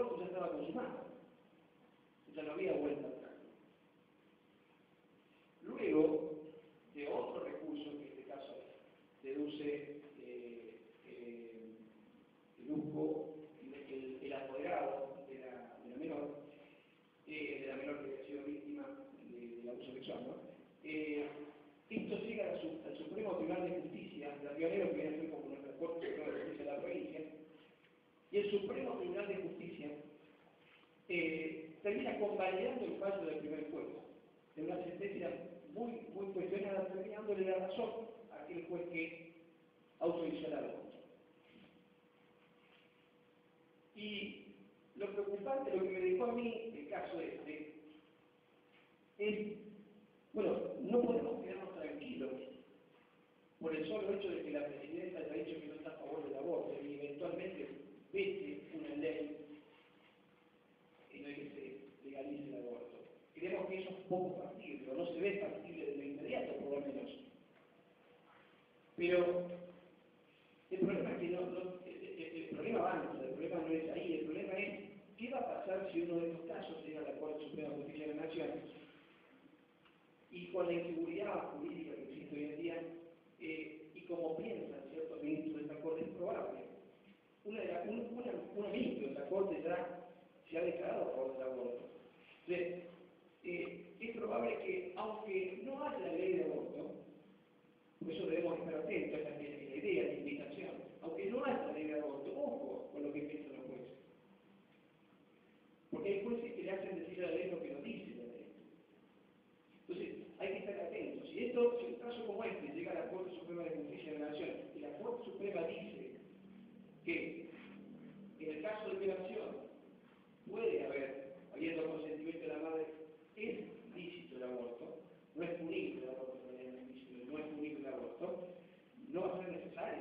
aborto ya estaba consumado, ya no había vuelta atrás. Luego de otro recurso, que en este caso deduce el apoderado de la menor que ha sido víctima del abuso sexual, ¿no? Esto llega al Supremo Tribunal de Justicia, la pionero que viene a ser como nuestra Corte Suprema de Justicia de la provincia, y el Supremo Tribunal de Justicia termina convalidando el fallo del primer juez, de una sentencia muy cuestionada, terminándole la razón a aquel juez que autorizó el aborto. Y lo preocupante, lo que me dejó a mí el caso este, es, bueno, no podemos quedarnos tranquilos por el solo hecho de que la presidenta haya dicho que no está a favor del aborto y eventualmente vete una ley que no hay que se legalice el aborto. Creemos que eso es poco factible, o no se ve factible de inmediato, por lo menos. Pero el problema es que el problema avanza, el problema no es ahí, el problema es qué va a pasar si uno de estos casos llega a la Corte Suprema de Justicia de la Nación y con la inseguridad jurídica que existe hoy en día, y como piensan ciertos ministros de esta Corte, es probable. Un ministro de esta Corte ya se ha declarado a favor del aborto. Entonces, es probable que, aunque no haya la ley de aborto, por eso debemos estar atentos a la idea, a la invitación, aunque no haya la ley de aborto, ojo con lo que piensan los jueces. Porque hay jueces que le hacen decir a la ley lo que no dice la ley. Entonces, hay que estar atentos. Si un caso como este llega a la Corte Suprema de Justicia de la Nación y la Corte Suprema dice que en el caso de violación puede haber, habiendo consentimiento de la madre, es lícito el aborto, no es punible el aborto, no es punible el aborto, no va a ser necesaria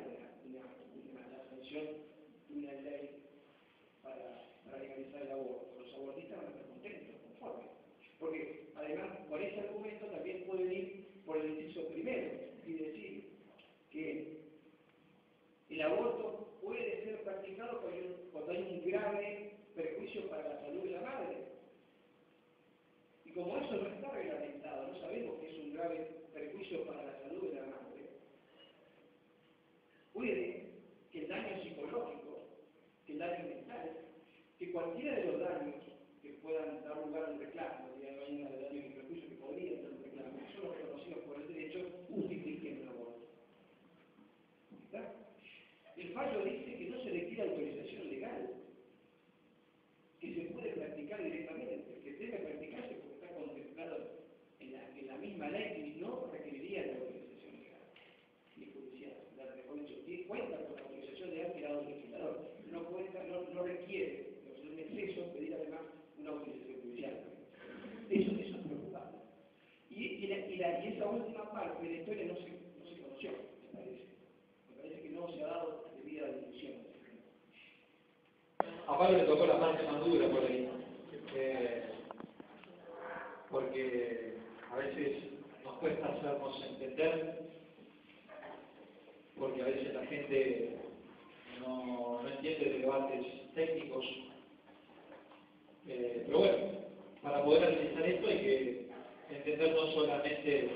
la sanción de una ley para legalizar el aborto. Los abortistas van a estar contentos, conformes. Porque además, por ese argumento también pueden ir por el inciso primero y decir que el aborto puede ser practicado cuando hay un grave perjuicio para la salud de la madre. Y como eso no está reglamentado, no sabemos que es un grave perjuicio para la salud de la madre, puede que el daño psicológico, que el daño mental, que cualquiera de los daños que puedan dar lugar a un reclamo, de daño y perjuicio que podrían dar un reclamo, que son los reconocidos por el derecho, justifiquen un aborto. ¿Está? El fallo dice que no se requiere autorización legal, que se puede practicar directamente, que debe practicarse porque está contemplado en la misma ley que no requeriría de autorización legal ni judicial. Mejor dicho, que cuenta con la autorización legal que da el legislador. No requiere, es un exceso pedir además una autorización judicial. Eso es preocupante. Y esa última parte de la historia no se conoció, me parece. Me parece que no se ha dado debida difusión. A Pablo le tocó la parte más dura por ahí, porque a veces nos cuesta hacernos entender, porque a veces la gente no entiende debates técnicos, pero bueno, para poder analizar esto hay que entender no solamente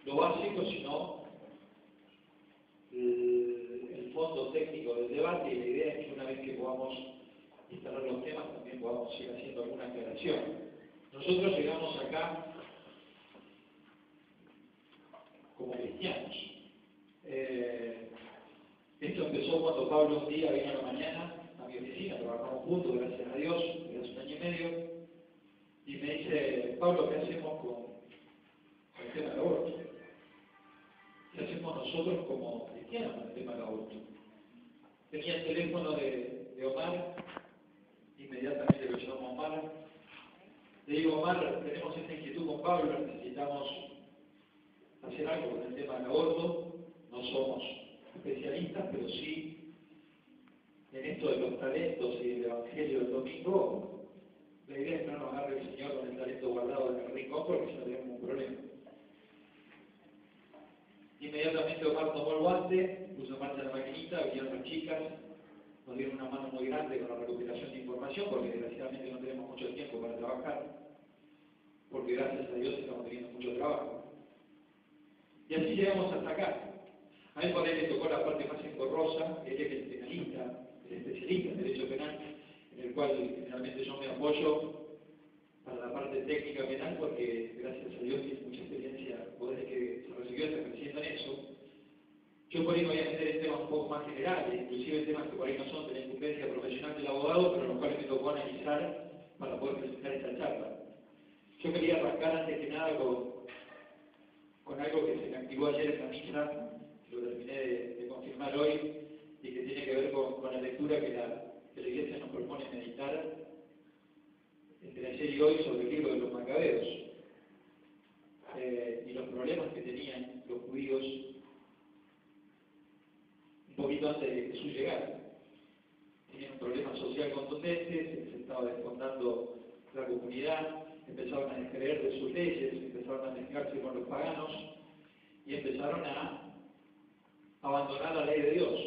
lo básico, sino el fondo técnico del debate, y la idea es que una vez que podamos instalar los temas también podamos ir haciendo alguna aclaración. Nosotros llegamos acá como cristianos. Esto empezó cuando Pablo un día vino a la mañana a mi oficina, trabajamos juntos, gracias a Dios, desde hace 1 año y medio, y me dice: Pablo, ¿qué hacemos con el tema del aborto? ¿Qué hacemos nosotros como cristianos con el tema del aborto? Tenía el teléfono de Omar, inmediatamente lo llamo a Omar. Le digo: Omar, tenemos esta inquietud con Pablo, necesitamos hacer algo con el tema del aborto. No somos especialistas, pero sí en esto de los talentos y el Evangelio del domingo. La idea es que no nos agarre el Señor con el talento guardado en el rincón, porque si no tenemos un problema. Inmediatamente Omar tomó el guante, puso en marcha la maquinita, vinieron las chicas, nos dieron una mano muy grande con la recuperación de información. información, porque desgraciadamente no tenemos mucho tiempo para trabajar, porque gracias a Dios estamos teniendo mucho trabajo. Y así llegamos hasta acá. A él por ahí le tocó la parte más engorrosa, él es el penalista, el especialista en derecho penal, en el cual generalmente yo me apoyo para la parte técnica penal, porque gracias a Dios tiene mucha experiencia, desde que se recibió está creciendo en eso. Yo por ahí me voy a meter en temas un poco más generales, inclusive en temas que por ahí no son de la incumbencia profesional del abogado, pero en los cuales me tocó analizar para poder presentar esta charla. Yo quería arrancar antes que nada con algo que se me activó ayer en la misa, que lo terminé de confirmar hoy, y que tiene que ver con la lectura que la Iglesia nos propone meditar entre ayer y hoy sobre el libro de los Macabeos, y los problemas que tenían los judíos un poquito antes de su llegada. Tenían un problema social contundente, se estaba desfondando la comunidad, empezaron a descreer de sus leyes, empezaron a mezclarse con los paganos y empezaron a abandonar la ley de Dios.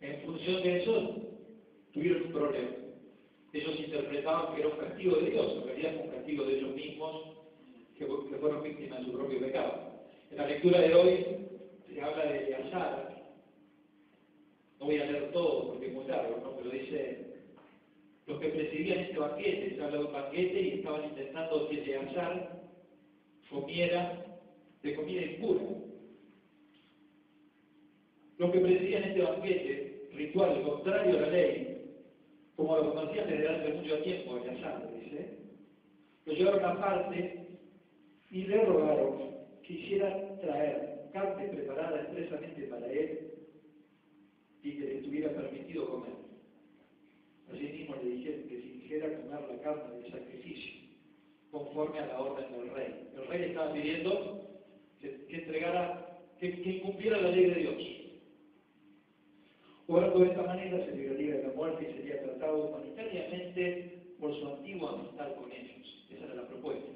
En función de eso, tuvieron un problema. Ellos interpretaban que era un castigo de Dios, en realidad fue un castigo de ellos mismos que fueron víctimas de su propio pecado. En la lectura de hoy se habla de Eleazar. No voy a leer todo porque es muy largo, ¿no? Pero dice, los que presidían este banquete, se habla de un banquete y estaban intentando que Eleazar comiera de comida impura. Los que presidían este banquete, ritual contrario a la ley, como lo conocían desde hace mucho tiempo, Eleazar, dice, lo llevaron aparte y le rogaron que hiciera traer carne preparada expresamente para él y que le estuviera permitido comer. Asimismo le dijeron que si quisiera comer la carne del sacrificio, conforme a la orden del rey. El rey estaba pidiendo que entregara, que incumpliera la ley de Dios. Obrando de esta manera se libraría de la muerte y sería tratado humanitariamente por su antigua amistad con ellos. Esa era la propuesta.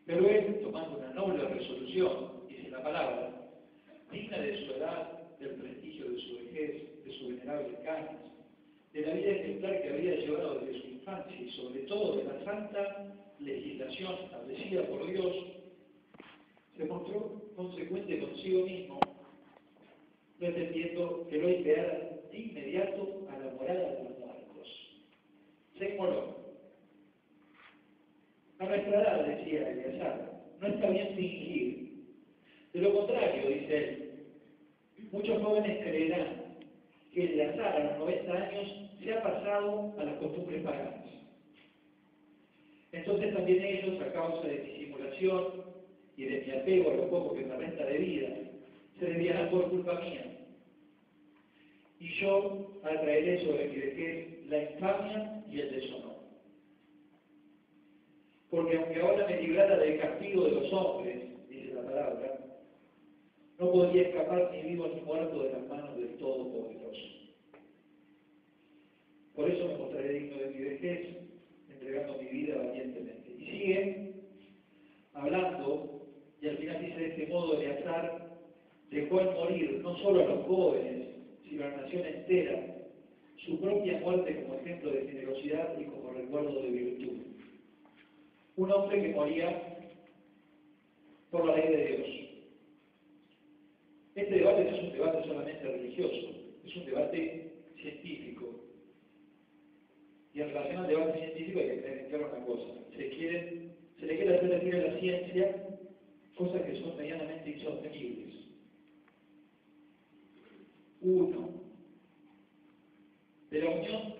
Pero él, tomando una noble resolución, dice la palabra, digna de su edad, del prestigio de su vejez, de su venerable canas, de la vida ejemplar que había llevado desde su infancia y sobre todo de la santa legislación establecida por Dios, se mostró consecuente consigo mismo, pretendiendo que lo enviara de inmediato a la morada de los muertos. Se inmoló. A nuestra edad, decía Eleazar, no está bien fingir. De lo contrario, dice él, muchos jóvenes creerán que Eleazar a los 90 años se ha pasado a las costumbres paganas. Entonces también ellos, a causa de mi simulación y de mi apego a lo poco que me resta de vida, se desviarán por culpa mía. Y yo atraeré sobre mi vejez la infamia y el deshonor. Porque aunque ahora me librara del castigo de los hombres, dice la palabra, no podría escapar ni vivo ni muerto de las manos del Todopoderoso. Por eso me mostraré digno de mi vejez, entregando mi vida valientemente. Y sigue hablando, y al final dice de este modo, Eleazar dejó en morir no solo a los jóvenes, sino a la nación entera, su propia muerte como ejemplo de generosidad y como recuerdo de virtud. Un hombre que moría por la ley de Dios. Este debate no es un debate solamente religioso, es un debate científico. Y en relación al debate científico hay que tener claro una cosa. Se le quiere hacer decir a la ciencia cosas que son medianamente insostenibles. Uno, de la unión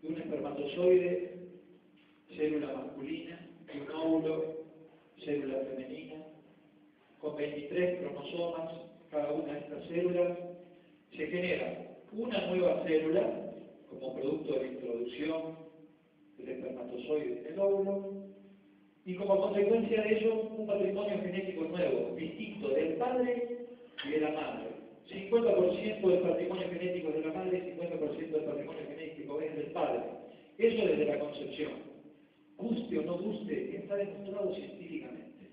de un espermatozoide, célula masculina, y un óvulo, célula femenina, con 23 cromosomas, cada una de estas células, se genera una nueva célula como producto de la introducción del espermatozoide en el óvulo, y como consecuencia de ello, un patrimonio genético nuevo, distinto del padre y de la madre. 50% del patrimonio genético es de la madre y 50% del patrimonio genético es del padre. Eso desde la concepción. Guste o no guste, está demostrado científicamente.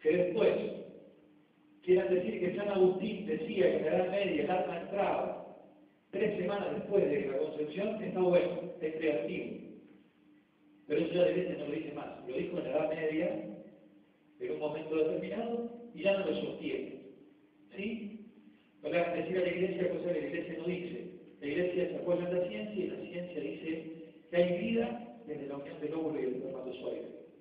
Que después quieran decir que San Agustín decía que en la Edad Media el alma entraba 3 3 semanas después de la concepción, está bueno, es creativo. Pero eso ya la Iglesia no lo dice más, lo dijo en la Edad Media, en un momento determinado, y ya no lo sostiene. ¿Sí? Para decir a la Iglesia cosas que la Iglesia no dice. La Iglesia se apoya en la ciencia y la ciencia dice que hay vida desde la unión del óvulo y el espermatozoide.